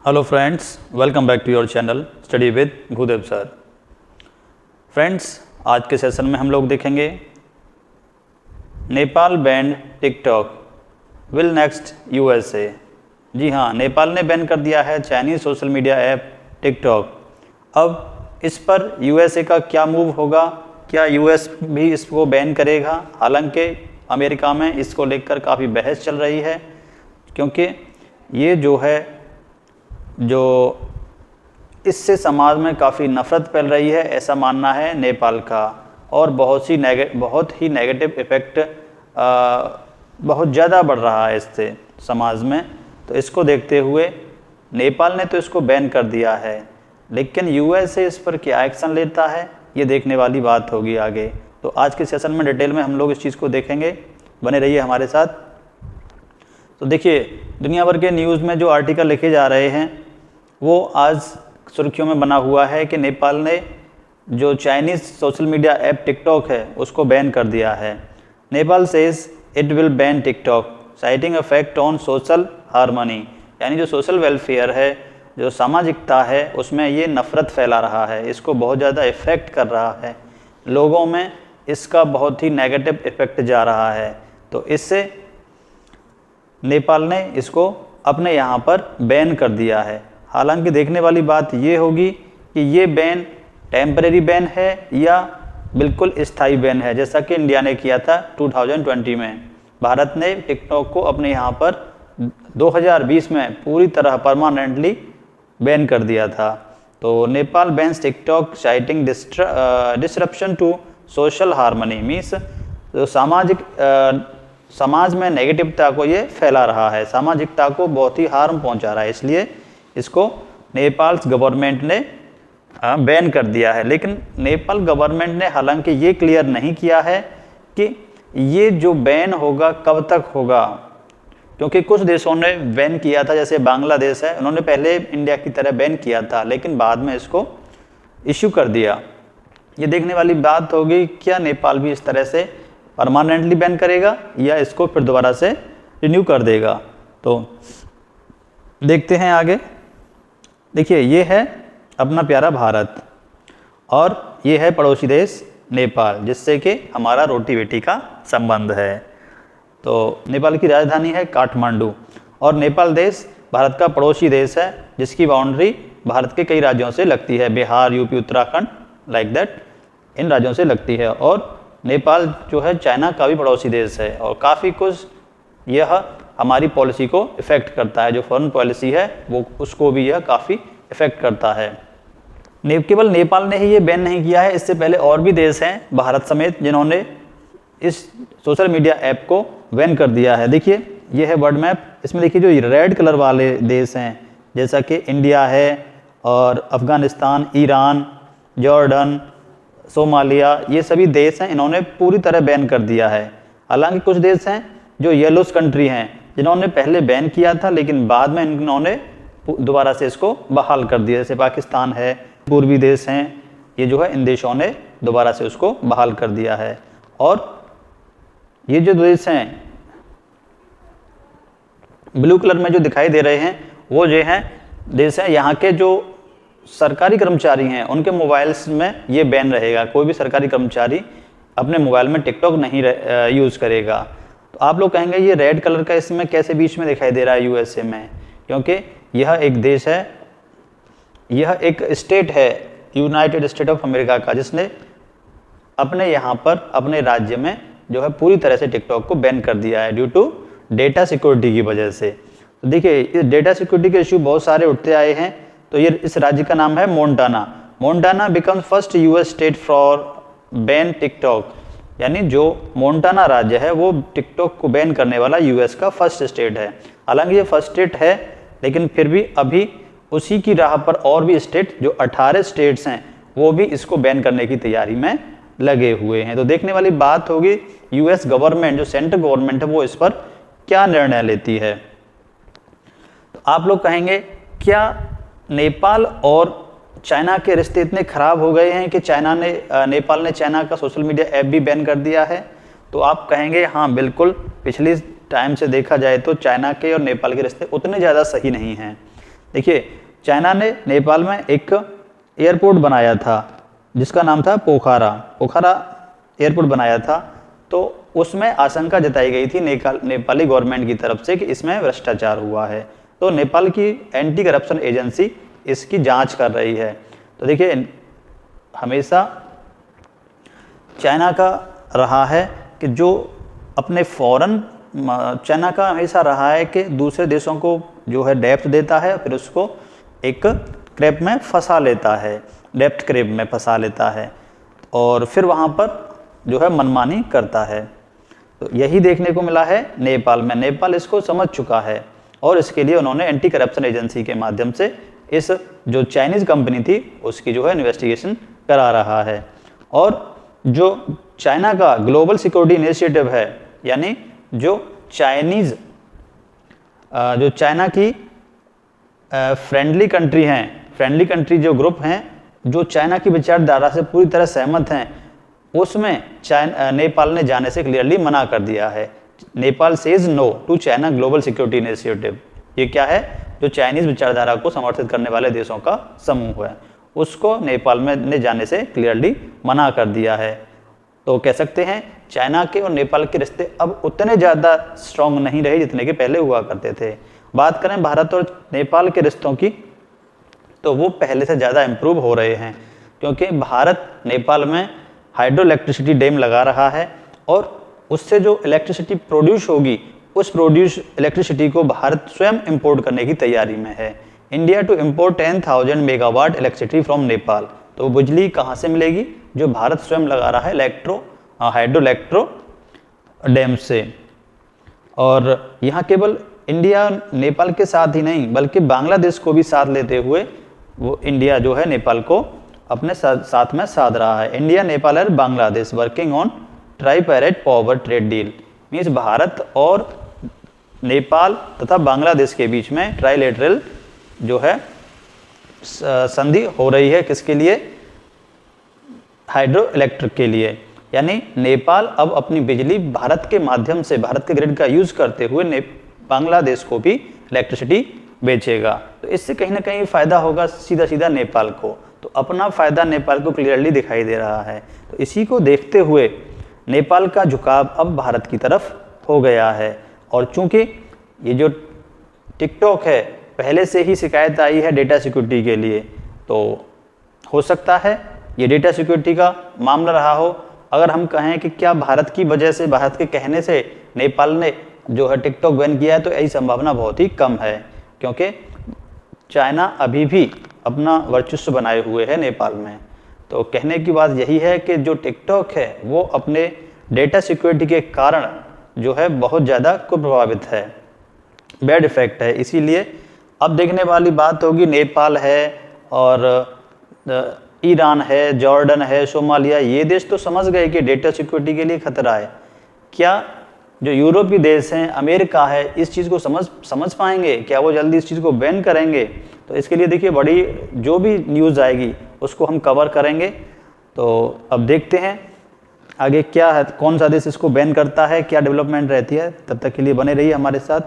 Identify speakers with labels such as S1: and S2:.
S1: Hello friends, welcome back to your channel study with Bhudev sir. Friends, आज के session में हम लोग देखेंगे Nepal banned TikTok will next USA. जी हाँ, नेपाल ने बैन कर दिया है Chinese social media app TikTok. अब इस पर यूएसए का क्या मूव होगा, क्या यूएस भी इसको बैन करेगा? हालांकि अमेरिका में इसको लेकर काफ़ी बहस चल रही है, क्योंकि ये जो इससे समाज में काफ़ी नफ़रत फैल रही है, ऐसा मानना है नेपाल का। और बहुत ही नेगेटिव इफ़ेक्ट बहुत ज़्यादा बढ़ रहा है इससे समाज में। तो इसको देखते हुए नेपाल ने तो इसको बैन कर दिया है, लेकिन यूएसए इस पर क्या एक्शन लेता है, ये देखने वाली बात होगी आगे। तो आज के सेशन में डिटेल में हम लोग इस चीज़ को देखेंगे, बने रहिए हमारे साथ। तो देखिए, दुनिया भर के न्यूज़ में जो आर्टिकल लिखे जा रहे हैं वो आज सुर्खियों में बना हुआ है कि नेपाल ने जो Chinese social media app TikTok है उसको बैन कर दिया है। Nepal says it will ban TikTok citing effect on social harmony, यानी जो सोशल वेलफेयर है, जो सामाजिकता है, उसमें ये नफ़रत फैला रहा है, इसको बहुत ज़्यादा इफ़ेक्ट कर रहा है, लोगों में इसका बहुत ही नेगेटिव इफ़ेक्ट जा रहा है। तो इससे नेपाल ने इसको अपने यहाँ पर बैन कर दिया है। हालांकि देखने वाली बात ये होगी कि ये बैन टेम्परेरी बैन है या बिल्कुल स्थायी बैन है, जैसा कि इंडिया ने किया था 2020 में। भारत ने टिकटॉक को अपने यहाँ पर 2020 में पूरी तरह परमानेंटली बैन कर दिया था। तो Nepal bans TikTok citing disruption to social harmony, means जो समाज में नेगेटिवता को ये फैला रहा है, सामाजिकता को बहुत ही हार्म पहुंचा रहा है, इसलिए इसको नेपाल गवर्नमेंट ने बैन कर दिया है। लेकिन नेपाल गवर्नमेंट ने हालांकि ये क्लियर नहीं किया है कि ये जो बैन होगा कब तक होगा, क्योंकि कुछ देशों ने बैन किया था, जैसे बांग्लादेश है, उन्होंने पहले इंडिया की तरह बैन किया था, लेकिन बाद में इसको इश्यू कर दिया। ये देखने वाली बात होगी, क्या नेपाल भी इस तरह से परमानेंटली बैन करेगा या इसको फिर दोबारा से रिन्यू कर देगा। तो देखते हैं आगे। देखिए, ये है अपना प्यारा भारत और ये है पड़ोसी देश नेपाल, जिससे कि हमारा रोटी बेटी का संबंध है। तो नेपाल की राजधानी है काठमांडू और नेपाल देश भारत का पड़ोसी देश है, जिसकी बाउंड्री भारत के कई राज्यों से लगती है, Bihar, UP, Uttarakhand, like that, इन राज्यों से लगती है। और नेपाल जो है चाइना का भी पड़ोसी देश है और काफ़ी कुछ यह हमारी पॉलिसी को इफ़ेक्ट करता है, जो फॉरेन पॉलिसी है वो उसको भी यह काफ़ी इफ़ेक्ट करता है। केवल नेपाल ने ही ये बैन नहीं किया है, इससे पहले और भी देश हैं भारत समेत जिन्होंने इस सोशल मीडिया ऐप को बैन कर दिया है। देखिए, ये है वर्ल्ड मैप, इसमें देखिए जो रेड कलर वाले देश हैं, जैसा कि इंडिया है और अफ़गानिस्तान, ईरान, जॉर्डन, सोमालिया, ये सभी देश हैं, इन्होंने पूरी तरह बैन कर दिया है। हालांकि कुछ देश हैं जो येलोस कंट्री हैं, जिन्होंने पहले बैन किया था लेकिन बाद में इन्होंने दोबारा से इसको बहाल कर दिया, जैसे पाकिस्तान है, पूर्वी देश हैं, ये जो है इन देशों ने दोबारा से उसको बहाल कर दिया है। और ये जो देश हैं ब्लू कलर में जो दिखाई दे रहे हैं, वो जो हैं देश हैं, यहाँ के जो सरकारी कर्मचारी हैं उनके मोबाइल्स में ये बैन रहेगा। कोई भी सरकारी कर्मचारी अपने मोबाइल में टिकटॉक नहीं यूज़ करेगा। तो आप लोग कहेंगे ये रेड कलर का इसमें कैसे बीच में दिखाई दे रहा है यूएसए में, क्योंकि यह एक देश है, यह एक स्टेट है यूनाइटेड स्टेट ऑफ अमेरिका का, जिसने अपने यहाँ पर अपने राज्य में जो है पूरी तरह से टिकटॉक को बैन कर दिया है ड्यू टू डेटा सिक्योरिटी की वजह से। तो देखिए, इस डेटा सिक्योरिटी के इशू बहुत सारे उठते आए हैं। तो ये इस राज्य का नाम है Montana. Montana become first US state for ban TikTok, यानी जो मोन्टाना राज्य है वो टिकटॉक को बैन करने वाला यूएस का फर्स्ट स्टेट है। हालांकि ये फर्स्ट स्टेट है, लेकिन फिर भी अभी उसी की राह पर और भी स्टेट, जो 18 स्टेट्स हैं, वो भी इसको बैन करने की तैयारी में लगे हुए हैं। तो देखने वाली बात होगी यूएस गवर्नमेंट, जो सेंट्रल गवर्नमेंट है, वो इस पर क्या निर्णय लेती है। तो आप लोग कहेंगे क्या नेपाल और चाइना के रिश्ते इतने ख़राब हो गए हैं कि नेपाल ने चाइना का सोशल मीडिया ऐप भी बैन कर दिया है? तो आप कहेंगे हाँ बिल्कुल, पिछली टाइम से देखा जाए तो चाइना के और नेपाल के रिश्ते उतने ज़्यादा सही नहीं हैं। देखिए चाइना ने नेपाल में एक एयरपोर्ट बनाया था जिसका नाम था पोखरा एयरपोर्ट बनाया था। तो उसमें आशंका जताई गई थी नेपाली गवर्नमेंट की तरफ से कि इसमें भ्रष्टाचार हुआ है। तो नेपाल की एंटी करप्शन एजेंसी इसकी जांच कर रही है। तो देखिए हमेशा चाइना का रहा है कि जो अपने चाइना का हमेशा रहा है कि दूसरे देशों को जो है डेप्ट देता है, फिर उसको एक क्रैप में फंसा लेता है, डेप्ट क्रैप में फंसा लेता है और फिर वहाँ पर जो है मनमानी करता है। तो यही देखने को मिला है नेपाल में। नेपाल इसको समझ चुका है और इसके लिए उन्होंने एंटी करप्शन एजेंसी के माध्यम से इस जो चाइनीज़ कंपनी थी उसकी जो है इन्वेस्टिगेशन करा रहा है। और जो चाइना का ग्लोबल सिक्योरिटी इनिशिएटिव है, यानी जो चाइना की फ्रेंडली कंट्री हैं, फ्रेंडली कंट्री जो ग्रुप हैं जो चाइना की विचारधारा से पूरी तरह सहमत हैं, उसमें नेपाल ने जाने से क्लियरली मना कर दिया है। Nepal says no to China global security initiative. ये क्या है? जो चाइनीज विचारधारा को समर्थित करने वाले देशों का समूह है, उसको नेपाल में ने जाने से क्लियरली मना कर दिया है। तो कह सकते हैं चाइना के और नेपाल के रिश्ते अब उतने ज़्यादा स्ट्रॉन्ग नहीं रहे जितने के पहले हुआ करते थे। बात करें भारत और नेपाल के रिश्तों की, तो वो पहले से ज़्यादा इम्प्रूव हो रहे हैं, क्योंकि भारत नेपाल में हाइड्रो इलेक्ट्रिसिटी डैम लगा रहा है और उससे जो इलेक्ट्रिसिटी प्रोड्यूस होगी, उस प्रोड्यूस इलेक्ट्रिसिटी को भारत स्वयं इंपोर्ट करने की तैयारी में है। India to import 10,000 megawatt electricity from Nepal. तो बिजली कहाँ से मिलेगी? जो भारत स्वयं लगा रहा है हाइड्रो इलेक्ट्रो डैम से। और यहाँ केवल इंडिया नेपाल के साथ ही नहीं बल्कि बांग्लादेश को भी साथ लेते हुए वो इंडिया जो है नेपाल को अपने साथ में साध रहा है। इंडिया, नेपाल और Bangladesh working on tripartite power trade deal. Means Bharat और नेपाल तथा बांग्लादेश के बीच में ट्राइलेटरल जो है संधि हो रही है। किसके लिए? हाइड्रो इलेक्ट्रिक के लिए। यानी नेपाल अब अपनी बिजली भारत के माध्यम से, भारत के ग्रिड का यूज करते हुए बांग्लादेश को भी इलेक्ट्रिसिटी बेचेगा। तो इससे कहीं ना कहीं फायदा होगा सीधा सीधा नेपाल को। तो अपना फायदा नेपाल को क्लियरली दिखाई दे रहा है। तो इसी को देखते हुए नेपाल का झुकाव अब भारत की तरफ हो गया है। और चूंकि ये जो टिकटॉक है, पहले से ही शिकायत आई है डेटा सिक्योरिटी के लिए, तो हो सकता है ये डेटा सिक्योरिटी का मामला रहा हो। अगर हम कहें कि क्या भारत की वजह से, भारत के कहने से नेपाल ने जो है टिकटॉक बैन किया है, तो ऐसी संभावना बहुत ही कम है, क्योंकि चाइना अभी भी अपना वर्चस्व बनाए हुए है नेपाल में। तो कहने की बात यही है कि जो टिकटॉक है वो अपने डेटा सिक्योरिटी के कारण जो है बहुत ज़्यादा कुप्रभावित है, बैड इफेक्ट है। इसीलिए अब देखने वाली बात होगी, नेपाल है और ईरान है, जॉर्डन है, सोमालिया, ये देश तो समझ गए कि डेटा सिक्योरिटी के लिए खतरा है। क्या जो यूरोपीय देश हैं, अमेरिका है, इस चीज़ को समझ पाएंगे? क्या वो जल्दी इस चीज़ को बैन करेंगे? तो इसके लिए देखिए बड़ी जो भी न्यूज़ आएगी उसको हम कवर करेंगे। तो अब देखते हैं आगे क्या है, कौन सा देश इसको बैन करता है, क्या डेवलपमेंट रहती है। तब तक के लिए बने रहिए हमारे साथ।